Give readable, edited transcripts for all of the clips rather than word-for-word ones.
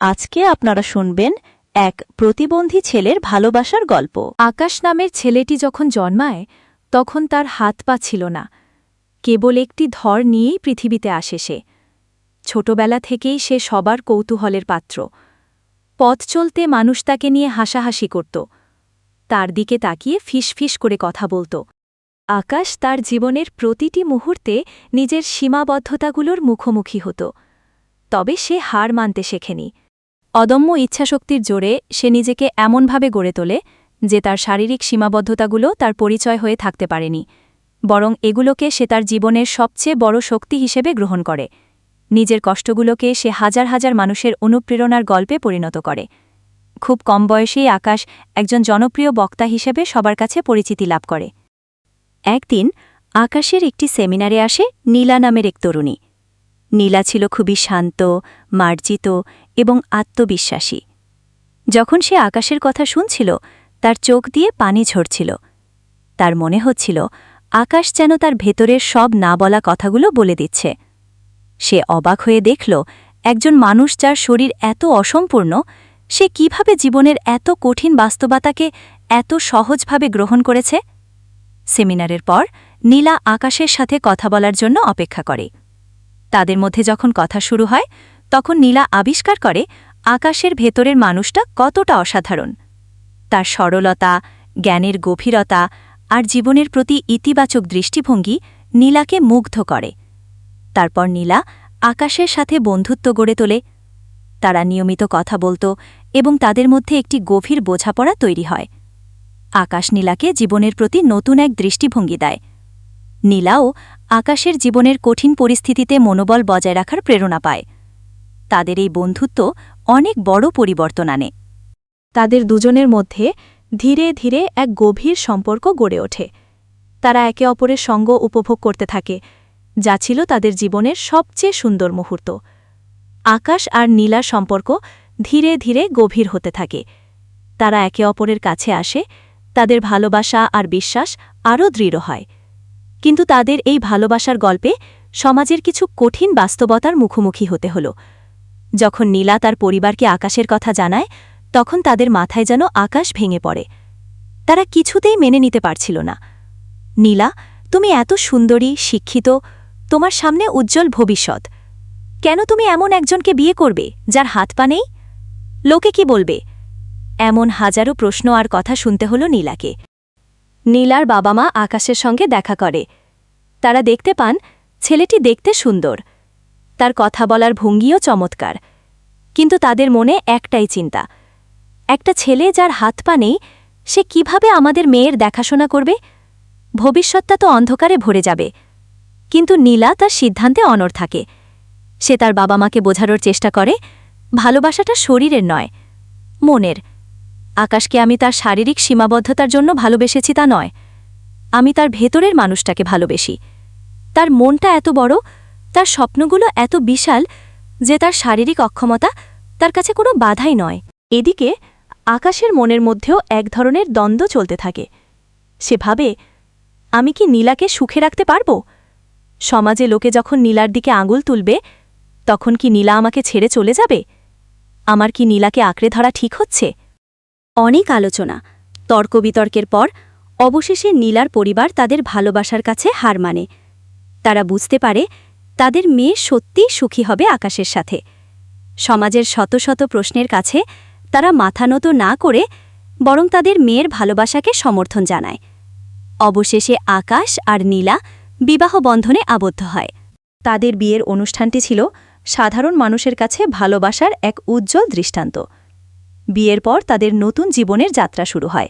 আজকে আপনারা শুনবেন এক প্রতিবন্ধী ছেলের ভালোবাসার গল্প। আকাশ নামের ছেলেটি যখন জন্মায় তখন তার হাত পা ছিল না, কেবল একটি ধর নিয়েই পৃথিবীতে আসে সে। ছোটবেলা থেকেই সে সবার কৌতূহলের পাত্র। পথ চলতে মানুষ তাকে নিয়ে হাসাহাসি করত, তার দিকে তাকিয়ে ফিসফিস করে কথা বলত। আকাশ তার জীবনের প্রতিটি মুহূর্তে নিজের সীমাবদ্ধতাগুলোর মুখোমুখি হতো, তবে সে হার মানতে শেখেনি। অদম্য ইচ্ছাশক্তির জোরে সে নিজেকে এমনভাবে গড়ে তোলে যে তার শারীরিক সীমাবদ্ধতাগুলো তার পরিচয় হয়ে থাকতে পারেনি, বরং এগুলোকে সে তার জীবনের সবচেয়ে বড় শক্তি হিসেবে গ্রহণ করে। নিজের কষ্টগুলোকে সে হাজার হাজার মানুষের অনুপ্রেরণার গল্পে পরিণত করে। খুব কম বয়সেই আকাশ একজন জনপ্রিয় বক্তা হিসেবে সবার কাছে পরিচিতি লাভ করে। একদিন আকাশের একটি সেমিনারে আসে নীলা নামের এক তরুণী। নীলা ছিল খুবই শান্ত, মার্জিত এবং আত্মবিশ্বাসী। যখন সে আকাশের কথা শুনছিল তার চোখ দিয়ে পানি ঝরছিল। তার মনে হচ্ছিল আকাশ যেন তার ভেতরের সব না বলা কথাগুলো বলে দিচ্ছে। সে অবাক হয়ে দেখল একজন মানুষ যার শরীর এত অসম্পূর্ণ, সে কিভাবে জীবনের এত কঠিন বাস্তবতাকে এত সহজভাবে গ্রহণ করেছে। সেমিনারের পর নীলা আকাশের সাথে কথা বলার জন্য অপেক্ষা করে। তাদের মধ্যে যখন কথা শুরু হয় তখন নীলা আবিষ্কার করে আকাশের ভেতরের মানুষটা কতটা অসাধারণ। তার সরলতা, জ্ঞানের গভীরতা আর জীবনের প্রতি ইতিবাচক দৃষ্টিভঙ্গি নীলাকে মুগ্ধ করে। তারপর নীলা আকাশের সাথে বন্ধুত্ব গড়ে তোলে। তারা নিয়মিত কথা বলত এবং তাদের মধ্যে একটি গভীর বোঝাপড়া তৈরি হয়। আকাশ নীলাকে জীবনের প্রতি নতুন এক দৃষ্টিভঙ্গি দেয়। নীলাও আকাশের জীবনের কঠিন পরিস্থিতিতে মনোবল বজায় রাখার প্রেরণা পায়। তাদের এই বন্ধুত্ব অনেক বড় পরিবর্তন আনে। তাদের দুজনের মধ্যে ধীরে ধীরে এক গভীর সম্পর্ক গড়ে ওঠে। তারা একে অপরের সঙ্গ উপভোগ করতে থাকে, যা ছিল তাদের জীবনের সবচেয়ে সুন্দর মুহূর্ত। আকাশ আর নীলার সম্পর্ক ধীরে ধীরে গভীর হতে থাকে। তারা একে অপরের কাছে আসে, তাদের ভালোবাসা আর বিশ্বাস আরও দৃঢ় হয়। কিন্তু তাদের এই ভালোবাসার গল্পে সমাজের কিছু কঠিন বাস্তবতার মুখোমুখি হতে হল। যখন নীলা তার পরিবারকে আকাশের কথা জানায় তখন তাদের মাথায় যেন আকাশ ভেঙে পড়ে। তারা কিছুতেই মেনে নিতে পারছিল না। নীলা, তুমি এত সুন্দরী, শিক্ষিত, তোমার সামনে উজ্জ্বল ভবিষ্যৎ, কেন তুমি এমন একজনকে বিয়ে করবে যার হাত পা নেই? লোকে কি বলবে? এমন হাজারো প্রশ্ন আর কথা শুনতে হল নীলাকে। নীলার বাবা মা আকাশের সঙ্গে দেখা করে। তারা দেখতে পান ছেলেটি দেখতে সুন্দর, তার কথা বলার ভঙ্গিও চমৎকার। কিন্তু তাদের মনে একটাই চিন্তা, একটা ছেলে যার হাত পা নেই, সে কিভাবে আমাদের মেয়ের দেখাশোনা করবে? ভবিষ্যৎটা তো অন্ধকারে ভরে যাবে। কিন্তু নীলা তার সিদ্ধান্তে অনড় থাকে। সে তার বাবা মাকে বোঝানোর চেষ্টা করে ভালোবাসাটা শরীরের নয়, মনের। আকাশকে আমি তার শারীরিক সীমাবদ্ধতার জন্য ভালোবেসেছি তা নয়, আমি তার ভেতরের মানুষটাকে ভালোবেসি। তার মনটা এত বড়, তার স্বপ্নগুলো এত বিশাল যে তার শারীরিক অক্ষমতা তার কাছে কোনো বাধাই নয়। এদিকে আকাশের মনের মধ্যেও এক ধরনের দ্বন্দ্ব চলতে থাকে। সে ভাবে, আমি কি নীলাকে সুখে রাখতে পারব? সমাজে লোকে যখন নীলার দিকে আঙুল তুলবে তখন কি নীলা আমাকে ছেড়ে চলে যাবে? আমার কি নীলাকে আঁকড়ে ধরা ঠিক হচ্ছে? অনেক আলোচনা, তর্ক বিতর্কের পর অবশেষে নীলার পরিবার তাদের ভালোবাসার কাছে হার মানে। তারা বুঝতে পারে তাদের মেয়ে সত্যিই সুখী হবে আকাশের সাথে। সমাজের শত শত প্রশ্নের কাছে তারা মাথা নত না করে বরং তাদের মেয়ের ভালোবাসাকে সমর্থন জানায়। অবশেষে আকাশ আর নীলা বিবাহ বন্ধনে আবদ্ধ হয়। তাদের বিয়ের অনুষ্ঠানটি ছিল সাধারণ মানুষের কাছে ভালোবাসার এক উজ্জ্বল দৃষ্টান্ত। বিয়ের পর তাদের নতুন জীবনের যাত্রা শুরু হয়।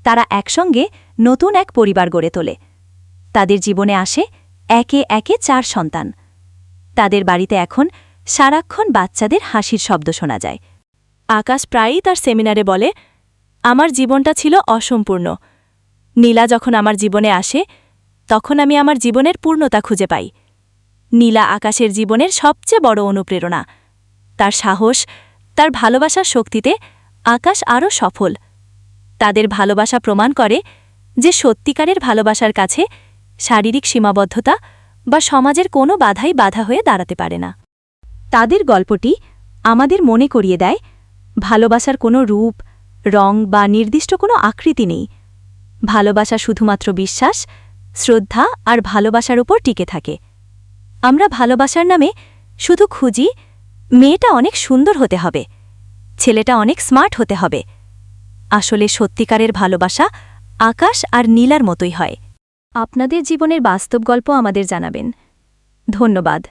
তারা একসঙ্গে নতুন এক পরিবার গড়ে তোলে। তাদের জীবনে আসে একে একে 4 সন্তান। তাদের বাড়িতে এখন সারাক্ষণ বাচ্চাদের হাসির শব্দ শোনা যায়। আকাশ প্রায়ই তার সেমিনারে বলে, আমার জীবনটা ছিল অসম্পূর্ণ। নীলা যখন আমার জীবনে আসে তখন আমি আমার জীবনের পূর্ণতা খুঁজে পাই। নীলা আকাশের জীবনের সবচেয়ে বড় অনুপ্রেরণা। তার সাহস, তার ভালোবাসার শক্তিতে আকাশ আরও সফল। তাদের ভালোবাসা প্রমাণ করে যে সত্যিকারের ভালোবাসার কাছে শারীরিক সীমাবদ্ধতা বা সমাজের কোনো বাধাই বাধা হয়ে দাঁড়াতে পারে না। তাদের গল্পটি আমাদের মনে করিয়ে দেয় ভালোবাসার কোনো রূপ রং বা নির্দিষ্ট কোনো আকৃতি নেই। ভালোবাসা শুধুমাত্র বিশ্বাস, শ্রদ্ধা আর ভালোবাসার উপর টিকে থাকে। আমরা ভালোবাসার নামে শুধু খুঁজি মেয়েটা অনেক সুন্দর হতে হবে, ছেলেটা অনেক স্মার্ট হতে হবে। আসলে সত্যিকারের ভালোবাসা আকাশ আর নীলার মতোই হয়। আপনাদের জীবনের বাস্তব গল্প আমাদের জানাবেন। ধন্যবাদ।